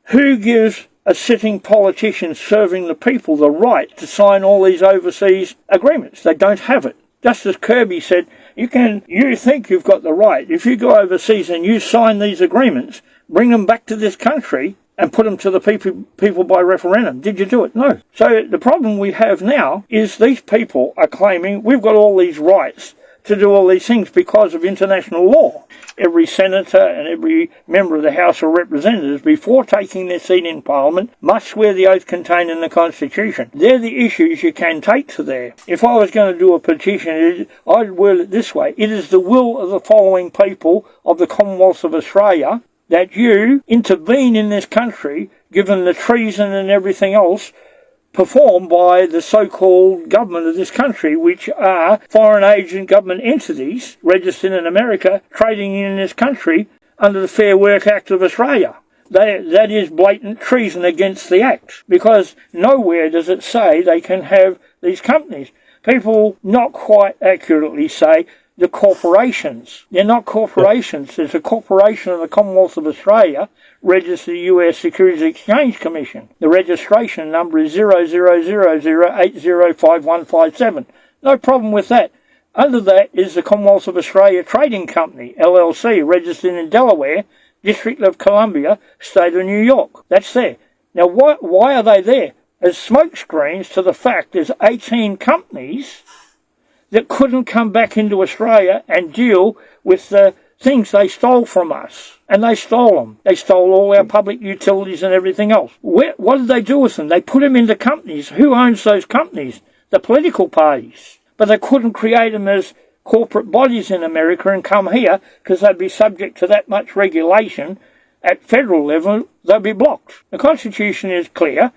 Who gives a sitting politician serving the people the right to sign all these overseas agreements? They don't have it. Justice Kirby said, you think you've got the right. If you go overseas and you sign these agreements, bring them back to this country and put them to the people by referendum. Did you do it? No. So the problem we have now is these people are claiming we've got all these rights to do all these things because of international law. Every senator and every member of the House of Representatives, before taking their seat in Parliament, must swear the oath contained in the Constitution. They're the issues you can take to there. If I was going to do a petition, I'd word it this way. It is the will of the following people of the Commonwealth of Australia that you intervene in this country, given the treason and everything else performed by the so-called government of this country, which are foreign agent government entities registered in America, trading in this country under the Fair Work Act of Australia. That is blatant treason against the Act, because nowhere does it say they can have these companies. People not quite accurately say the corporations. They're not corporations. There's a corporation of the Commonwealth of Australia registered the US Securities Exchange Commission. The registration number is 0000805157. No problem with that. Under that is the Commonwealth of Australia Trading Company, LLC, registered in Delaware, District of Columbia, State of New York. That's there. Now, why are they there? As smokescreens to the fact there's 18 companies that couldn't come back into Australia and deal with the things they stole from us. And they stole them. They stole all our public utilities and everything else. What did they do with them? They put them into companies. Who owns those companies? The political parties. But they couldn't create them as corporate bodies in America and come here because they'd be subject to that much regulation at federal level. They'd be blocked. The Constitution is clear.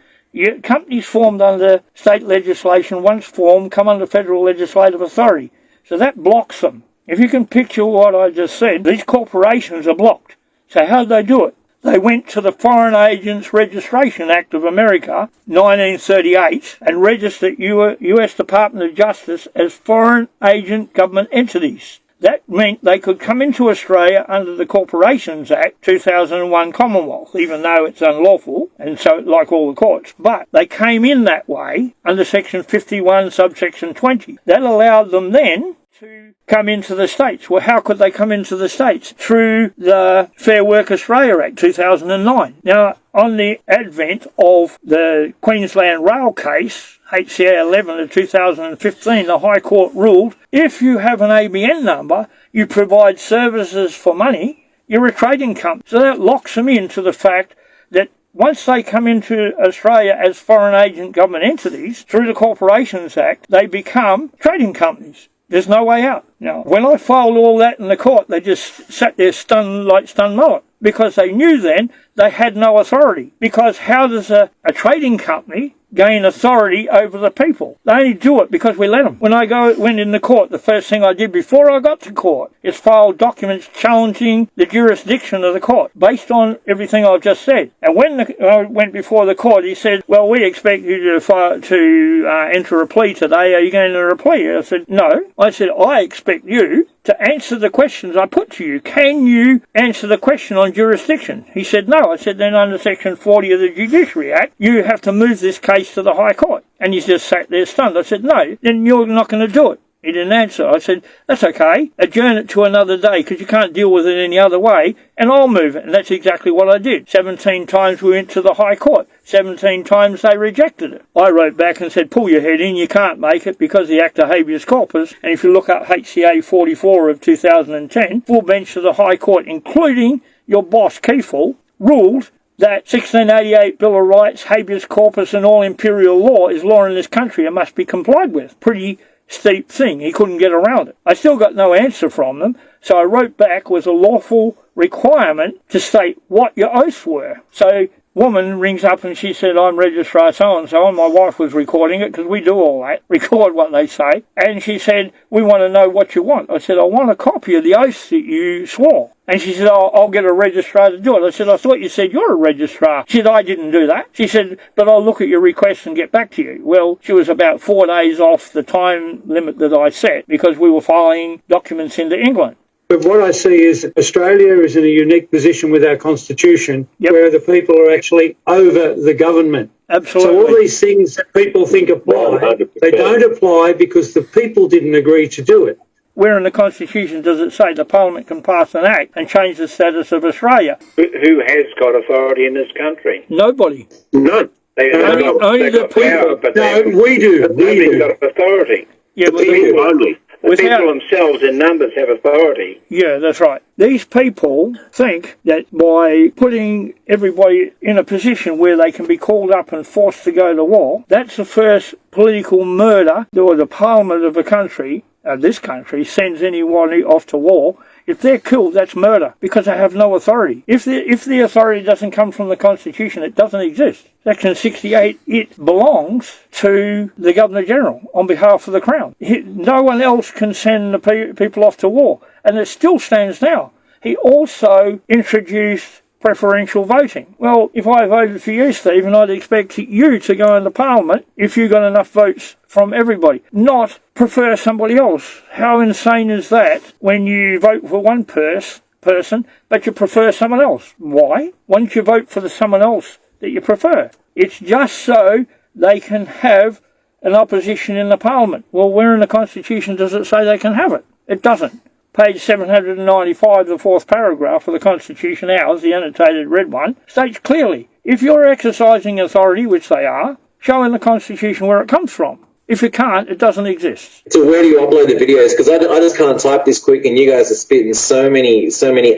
Companies formed under state legislation, once formed, come under federal legislative authority. So that blocks them. If you can picture what I just said, these corporations are blocked. So how did they do it? They went to the Foreign Agents Registration Act of America, 1938, and registered US Department of Justice as foreign agent government entities. That meant they could come into Australia under the Corporations Act 2001 Commonwealth, even though it's unlawful, and so like all the courts. But they came in that way under Section 51, subsection 20. That allowed them then to come into the States. Well, how could they come into the States? Through the Fair Work Australia Act 2009. Now, on the advent of the Queensland Rail case, HCA 11 of 2015, the High Court ruled, if you have an ABN number, you provide services for money, you're a trading company. So that locks them into the fact that once they come into Australia as foreign agent government entities, through the Corporations Act, they become trading companies. There's no way out. Now, when I filed all that in the court, they just sat there stunned like stunned mullet, because they knew then they had no authority. Because how does a trading company gain authority over the people? They only do it because we let them. When I went in the court, the first thing I did before I got to court is file documents challenging the jurisdiction of the court based on everything I've just said. And when I went before the court, he said, well, we expect you to enter a plea today. Are you going to enter a plea? I said, no. I said, I expect you to answer the questions I put to you. Can you answer the question on jurisdiction? He said, no. I said, then under Section 40 of the Judiciary Act, you have to move this case to the High Court. And he just sat there stunned. I said, no, then you're not going to do it. He didn't answer. I said, that's okay. Adjourn it to another day because you can't deal with it any other way, and I'll move it. And that's exactly what I did. 17 times we went to the High Court. 17 times they rejected it. I wrote back and said, pull your head in, you can't make it because the Act of Habeas Corpus. And if you look up HCA 44 of 2010, full bench of the High Court, including your boss, Kiefel, ruled that 1688 Bill of Rights, habeas corpus and all imperial law is law in this country and must be complied with. Pretty steep thing. He couldn't get around it. I still got no answer from them, so I wrote back with a lawful requirement to state what your oaths were. So woman rings up and she said, I'm Registrar so-and-so, and my wife was recording it because we do all that, record what they say, and she said, we want to know what you want. I said, I want a copy of the oaths that you swore. And she said, I'll get a registrar to do it. I said, I thought you said you're a registrar. She said, I didn't do that. She said, but I'll look at your request and get back to you. Well, she was about 4 days off the time limit that I set because we were filing documents into England. But what I see is that Australia is in a unique position with our constitution, where the people are actually over the government. Absolutely. So all these things that people think apply, 100%. They don't apply because the people didn't agree to do it. Where in the Constitution does it say the Parliament can pass an act and change the status of Australia? Who has got authority in this country? Nobody. None. Only the people. Power, but we do. Nobody's got authority. Yeah, the people only. The people themselves in numbers have authority. Yeah, that's right. These people think that by putting everybody in a position where they can be called up and forced to go to war, that's the first political murder, or the Parliament of a country, this country, sends anyone off to war. If they're killed, that's murder, because they have no authority. If the authority doesn't come from the Constitution, it doesn't exist. Section 68, it belongs to the Governor-General on behalf of the Crown. No one else can send the people off to war, and it still stands now. He also introduced preferential voting. Well, if I voted for you, Stephen, I'd expect you to go into Parliament if you got enough votes from everybody, not prefer somebody else. How insane is that when you vote for one person, but you prefer someone else? Why? Why don't you vote for someone else that you prefer? It's just so they can have an opposition in the Parliament. Well, where in the Constitution does it say they can have it? It doesn't. Page 795, the fourth paragraph of the Constitution, ours, the annotated red one, states clearly, if you're exercising authority, which they are, show in the Constitution where it comes from. If you can't, it doesn't exist. So where do you upload the videos? Because I just can't type this quick, and you guys are spitting so many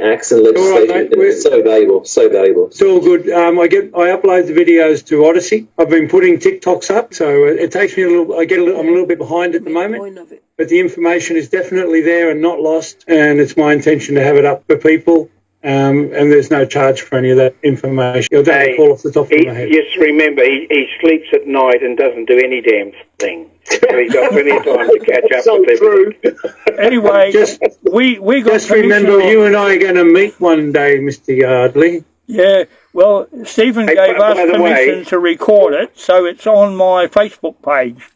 acts and legislation. It's so valuable, so valuable. It's all good. I upload the videos to Odyssey. I've been putting TikToks up, so it takes me I'm a little bit behind at the moment. But the information is definitely there and not lost, and it's my intention to have it up for people. And there's no charge for any of that information. You'll have to call off the top of my head. Just remember, he sleeps at night and doesn't do any damn thing. So he's got plenty of time to catch up with everything. Anyway, we got just remember, you and I are going to meet one day, Mr. Yardley. Yeah, well, Stephen gave us permission to record it, so it's on my Facebook page.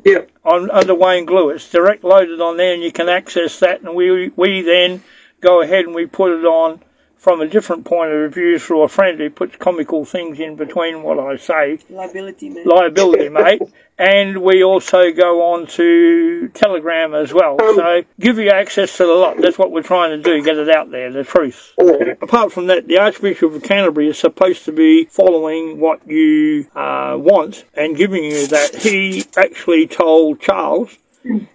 Yeah. Under Wayne Glue. It's direct loaded on there, and you can access that, and we then go ahead and we put it on from a different point of view through a friend who puts comical things in between what I say. Liability, mate. And we also go on to Telegram as well. So give you access to the lot. That's what we're trying to do, get it out there, the truth. Apart from that, the Archbishop of Canterbury is supposed to be following what you want and giving you that. He actually told Charles,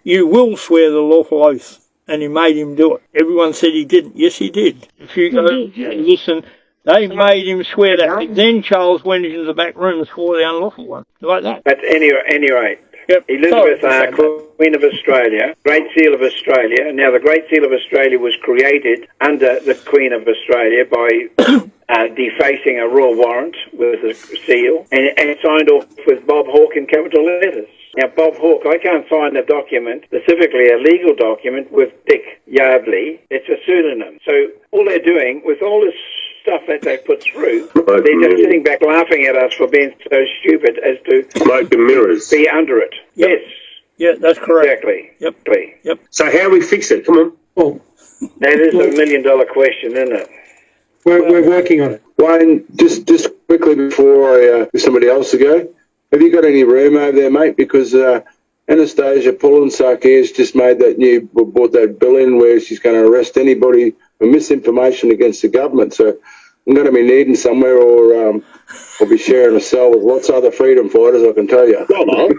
you will swear the lawful oath. And he made him do it. Everyone said he didn't. Yes, he did. If you go and listen, they made him swear that. Then Charles went into the back room and swore the unlawful one. Like that. At any rate, yep. Elizabeth, Queen of Australia, Great Seal of Australia. Now, the Great Seal of Australia was created under the Queen of Australia by defacing a royal warrant with a seal and signed off with Bob Hawke in capital letters. Now, Bob Hawke, I can't find a document, specifically a legal document, with Dick Yardley. It's a pseudonym. So all they're doing, with all this stuff that they put through, they're just sitting back laughing at us for being so stupid as to smoke and mirrors. Be under it. Yep. Yes. Yeah, that's correct. Exactly. Yep. So how do we fix it? Come on. Oh. That is $1 million question, isn't it? We're working on it. Wayne, just quickly before I give somebody else to go, have you got any room over there, mate? Because Anastasia Pullensuk has just brought that bill in where she's going to arrest anybody for misinformation against the government. So I'm going to be needing somewhere, or I'll be sharing a cell with lots of other freedom fighters, I can tell you. Come on.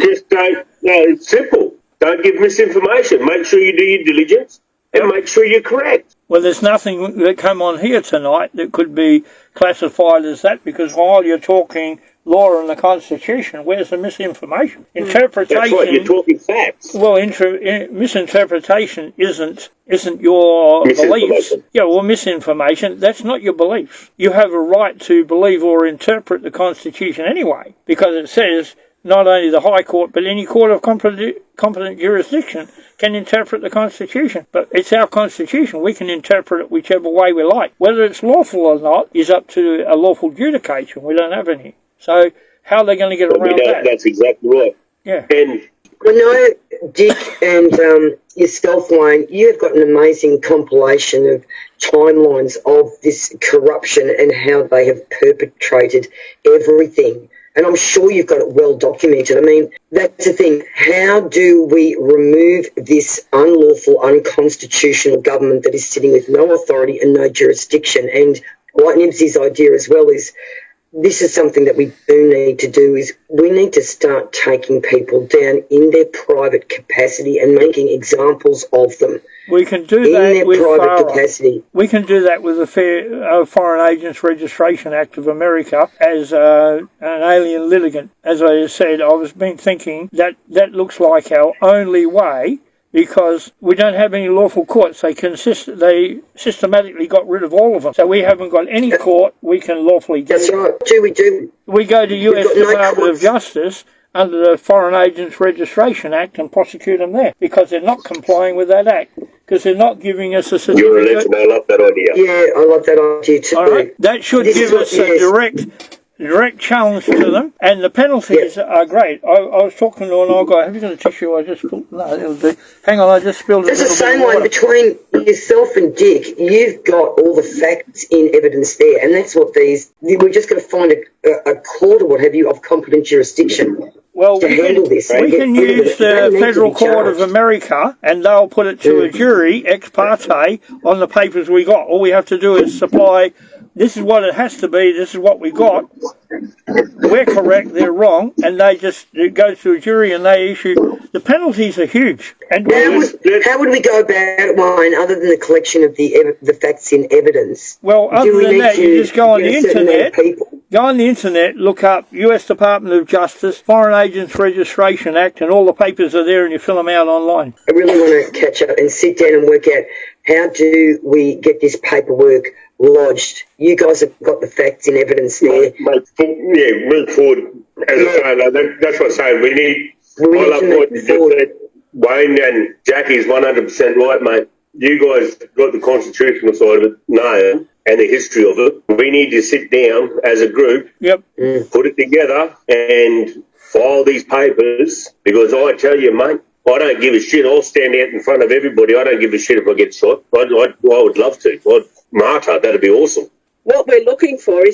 Just don't, it's simple. Don't give misinformation. Make sure you do your diligence and make sure you're correct. Well, there's nothing that come on here tonight that could be classified as that, because while you're talking law and the Constitution, where's the misinformation? Interpretation. That's right, you're talking facts. Well, misinterpretation isn't your beliefs. Yeah, well, misinformation, that's not your beliefs. You have a right to believe or interpret the Constitution anyway, because it says not only the High Court, but any court of competent jurisdiction can interpret the Constitution. But it's our Constitution. We can interpret it whichever way we like. Whether it's lawful or not is up to a lawful judication. We don't have any. So how are they going to get around that? That's exactly right. Yeah. And I know, Dick, and yourself, Wayne, you have got an amazing compilation of timelines of this corruption and how they have perpetrated everything. And I'm sure you've got it well documented. I mean, that's the thing. How do we remove this unlawful, unconstitutional government that is sitting with no authority and no jurisdiction? And what Nibsy's idea as well is, this is something that we do need to do, is we need to start taking people down in their private capacity and making examples of them. We can do that with FARA. We can do that with the Foreign Agents Registration Act of America as an alien litigant. As I said, I was been thinking that looks like our only way, because we don't have any lawful courts. They systematically got rid of all of them. So we haven't got any court we can lawfully do. That's right. We do. We go to US Department of Justice under the Foreign Agents Registration Act and prosecute them there, because they're not complying with that act, because they're not giving us a certificate. You're a legend. I love that idea. Yeah, I love that idea too. All right. That should give us a direct challenge to them, and the penalties are great. I was talking to an old guy. Have you got a tissue? I just spilled. No, it'll do. Hang on, I just spilled. It's the same one between yourself and Dick. You've got all the facts in evidence there, and that's what these. We're just going to find a court or what have you of competent jurisdiction. Well, to handle this. We can use the Federal Court of America, and they'll put it to a jury ex parte on the papers we got. All we have to do is supply. This is what it has to be. This is what we got. We're correct. They're wrong, and it goes to a jury, and they issue. The penalties are huge. And how would we go about it, Wayne, other than the collection of the facts in evidence? Well, other than that, you just go on the internet. Go on the internet, look up US Department of Justice, Foreign Agents Registration Act, and all the papers are there, and you fill them out online. I really want to catch up and sit down and work out, how do we get this paperwork lodged? You guys have got the facts in evidence there. Move forward. As I say, that's what I'm saying. We need I love what you just said. Wayne and Jackie's 100% right, mate. You guys got the constitutional side of it, and the history of it. We need to sit down as a group, put it together, and file these papers, because I tell you, mate, I don't give a shit. I'll stand out in front of everybody. I don't give a shit if I get shot. I would love to. Martyr, that'd be awesome. What we're looking for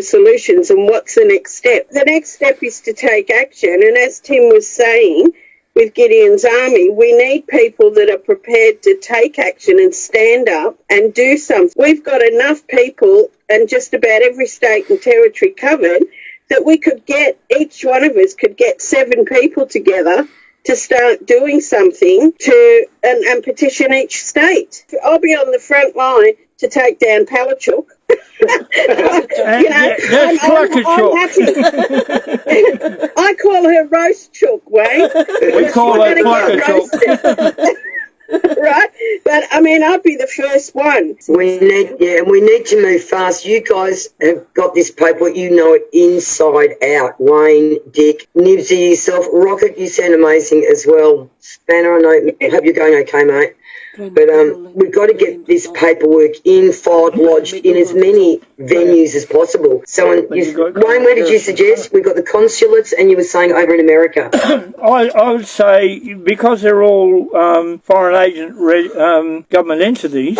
solutions, and what's the next step? The next step is to take action, and as Tim was saying, with Gideon's Army, we need people that are prepared to take action and stand up and do something. We've got enough people, and just about every state and territory covered, that we could get, each one of us could get 7 people together to start doing something and petition each state. I'll be on the front line to take down Palachuk. I'm happy. I call her Roast Chook, Wayne. We call her Palachuk. Right? But, I mean, I'll be the first one. We need to move fast. You guys have got this paper. You know it inside out. Wayne, Dick, Nibsy, yourself. Rocket, you sound amazing as well. Spanner, I hope you're going okay, mate. But we've got to get this paperwork filed, lodged in as many venues as possible. So, Wayne, where did you suggest? We've got the consulates, and you were saying over in America. I would say, because they're all foreign agent government entities,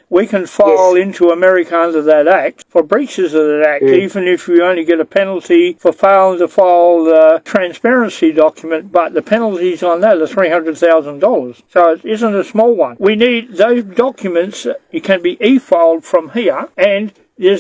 we can file into America under that act for breaches of that act, even if you only get a penalty for failing to file the transparency document, but the penalties on that are $300,000. So it isn't a small one. We need those documents. It can be e-filed from here, and you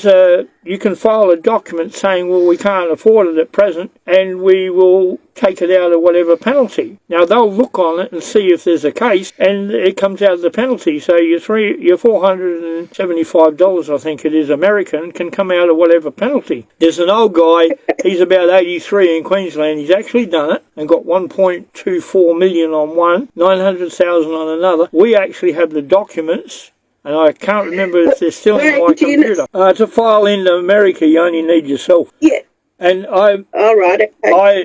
can file a document saying, well, we can't afford it at present, and we will take it out of whatever penalty. Now, they'll look on it and see if there's a case, and it comes out of the penalty. So your $475, I think it is, American, can come out of whatever penalty. There's an old guy, he's about 83 in Queensland. He's actually done it and got 1.24 million on one, 900,000 on another. We actually have the documents, and I can't remember if they're still in my computer. To file into America, you only need yourself. Yeah. And I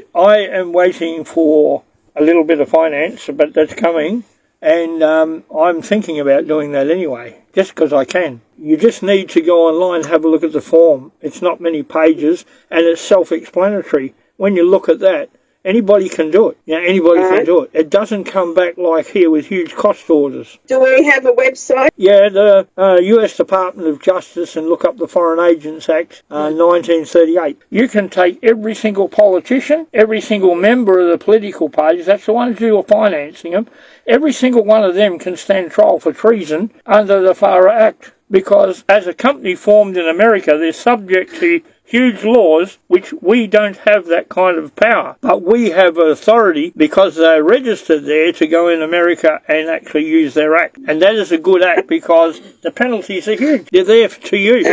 am waiting for a little bit of finance, but that's coming. And I'm thinking about doing that anyway, just because I can. You just need to go online and have a look at the form. It's not many pages, and it's self-explanatory. When you look at that, Anybody can do it. Anybody can do it. It doesn't come back like here with huge cost orders. Do we have a website? Yeah, the US Department of Justice, and look up the Foreign Agents Act, 1938. You can take every single politician, every single member of the political parties, that's the ones who are financing them, every single one of them can stand trial for treason under the FARA Act. Because as a company formed in America, they're subject to huge laws, which we don't have that kind of power. But we have authority because they're registered there to go in America and actually use their act. And that is a good act because the penalties are huge. They're there to use.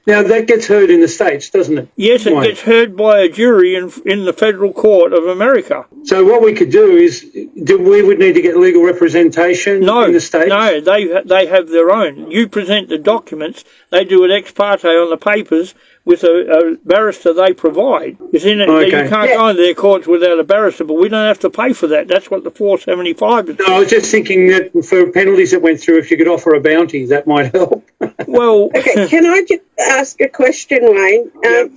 Now that gets heard in the States, doesn't it? Yes, it gets heard by a jury in the federal court of America. So what we could do is, we would need to get legal representation in the States? No, they have their own. You present the documents, they do it ex parte on the papers, with a barrister they provide. You can't go into their courts without a barrister, but we don't have to pay for that. That's what the 475 is. No, I was just thinking that for penalties that went through, if you could offer a bounty, that might help. Well, okay, can I just ask a question, Wayne?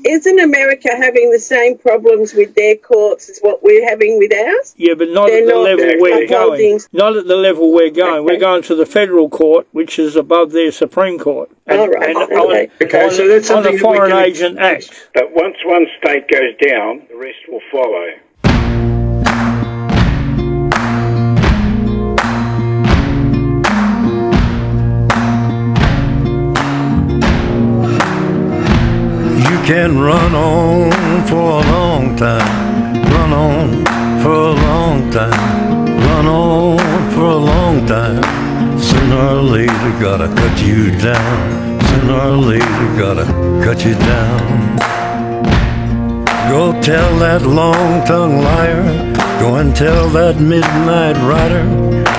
Isn't America having the same problems with their courts as what we're having with ours? Yeah, but not at the level we're going. Not at the level we're going. We're going to the federal court, which is above their Supreme Court. So that's on the Foreign Agent Act. But once one state goes down, the rest will follow. You can run on for a long time, run on for a long time, run on for a long time. Sooner or later gotta cut you down, sooner or later gotta cut you down. Go tell that long-tongued liar, go and tell that midnight rider,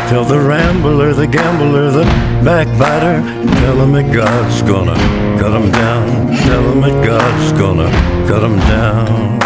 tell the rambler, the gambler, the backbiter, tell him that God's gonna cut him down, tell him that God's gonna cut him down.